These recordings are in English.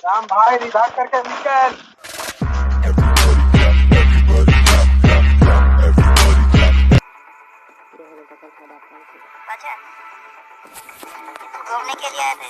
राम भाई रिधार करके निकल। घूमने के लिए आए थे।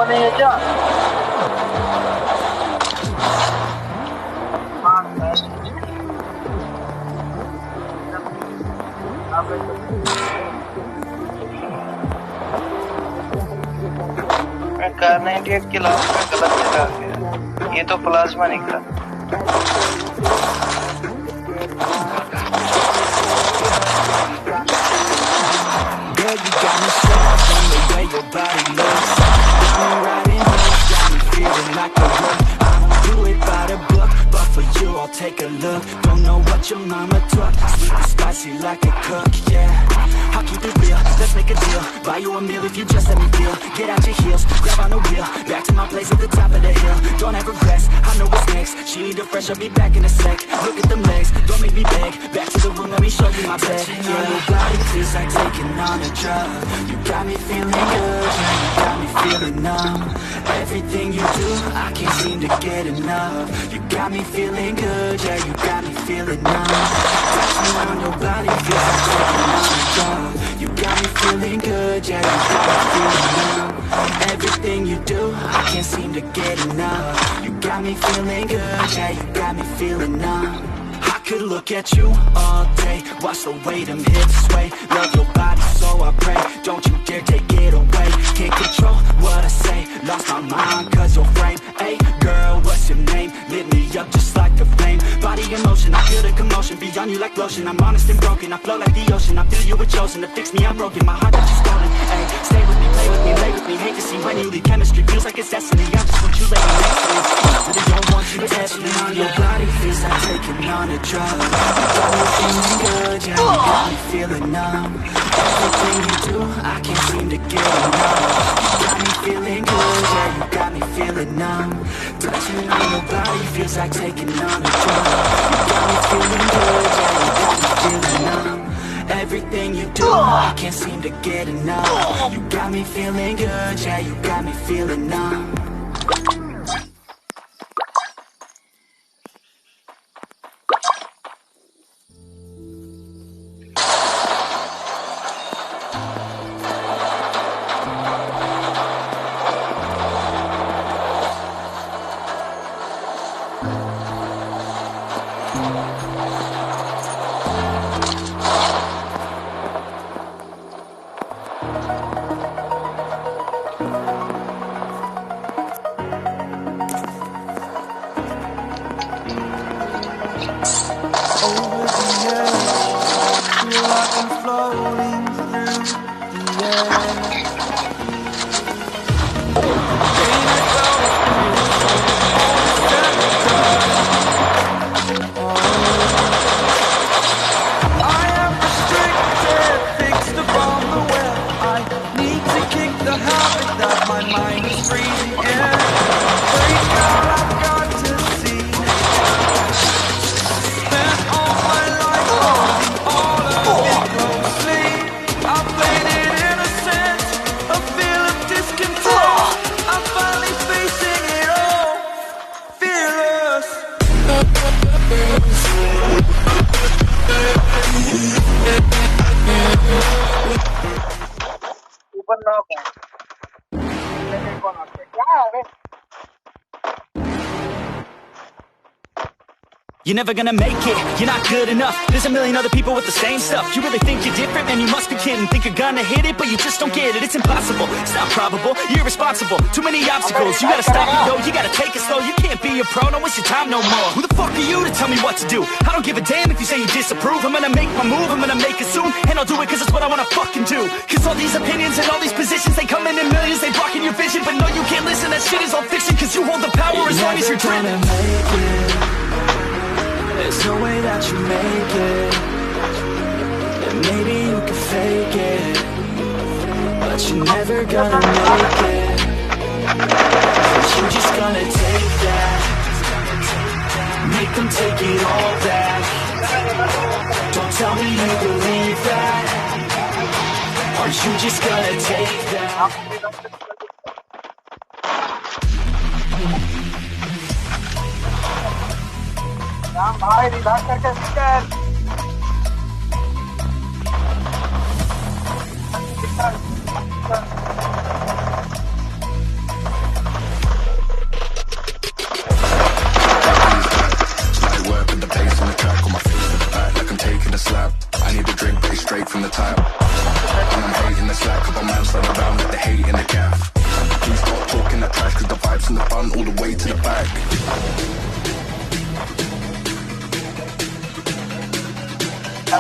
नहीं है क्या? कार 98 के लास्ट में गलत निकला गया। ये तो प्लाज्मा निकला। Take a look, don't know what your mama took. Sweet and spicy like a cook, yeah. I'll keep it real, let's make a deal. Buy you a meal if you just let me feel. Get out your heels, grab on the wheel. Back to my place at the top of the hill. Don't have regrets, I know what's next. She need a fresh, I'll be back in a sec. Look at them legs, don't make me beg. Back to the room, let me show you my bed. Yeah, your body feels like taking on a drug. You got me feeling good, yeah, you got me feeling numb. Everything you do, I can't seem to get enough. You got me feeling good, yeah, you got me feeling numb. Touching on your body feels like taking on a drug. You got me feeling good, yeah, you got me feeling numb. Everything you do, I can't seem to get enough. You got me feeling good, yeah, you got me feeling numb. I could look at you all day, watch the way them hips sway. Love your body, so I pray, don't you dare take it away. Can't control what I say, lost my mind cause your frame. Hey girl, what's your name? Lit me up just like a flame. Body in motion, I feel the commotion, beyond you like lotion. I'm honest and broken, I flow like the ocean. I feel you were chosen to fix me, I'm broken. My heart that you stolen. Hey, stay with me, play with me, lay with me. Hate to see when you leave, chemistry feels like it's destiny. I just want you laying next to me, really don't want you testing on your body. Feels like taking on a drug. You got me feeling good, yeah, you got me feeling numb. Everything you do, I can't seem to get enough. You got me feeling good, yeah, you got me feeling numb. Touching on your body feels like taking on a drug. You got me feeling good, yeah, you got me feeling numb. Everything you do, I can't seem to get enough. You got me feeling good, yeah, you got me feeling numb. Unlock है। लेकिन कौन आपके क्या है बे? You're never gonna make it, you're not good enough. There's a million other people with the same stuff. You really think you're different? Man, you must be kidding. Think you're gonna hit it, but you just don't get it. It's impossible, it's not probable, you're irresponsible. Too many obstacles, you gotta stop it, yo. You gotta take it slow, you can't be a pro. Don't waste your time no more. Who the fuck are you to tell me what to do? I don't give a damn if you say you disapprove. I'm gonna make my move, I'm gonna make it soon. And I'll do it cause it's what I wanna fucking do. Cause all these opinions and all these positions, they come in millions. They blocking your vision, but no, you can't listen. That shit is all fiction. Cause you hold the power as long as you're dreaming. There's no way that you make it. And maybe you can fake it, but you're never gonna make it. But you're just gonna take that. Make them take it all back. Don't tell me you believe that. Are you just gonna take that? Ram भाई revive करके निकल। Light work with the bass on the track, on my face to the back like I'm taking a slap. I need a drink, but it's straight from the tap. And I'm hating the slack, couple man run around with the hate in the gaff. Please stop talking that trash, cause the vibes in the front all the way to the back. क्या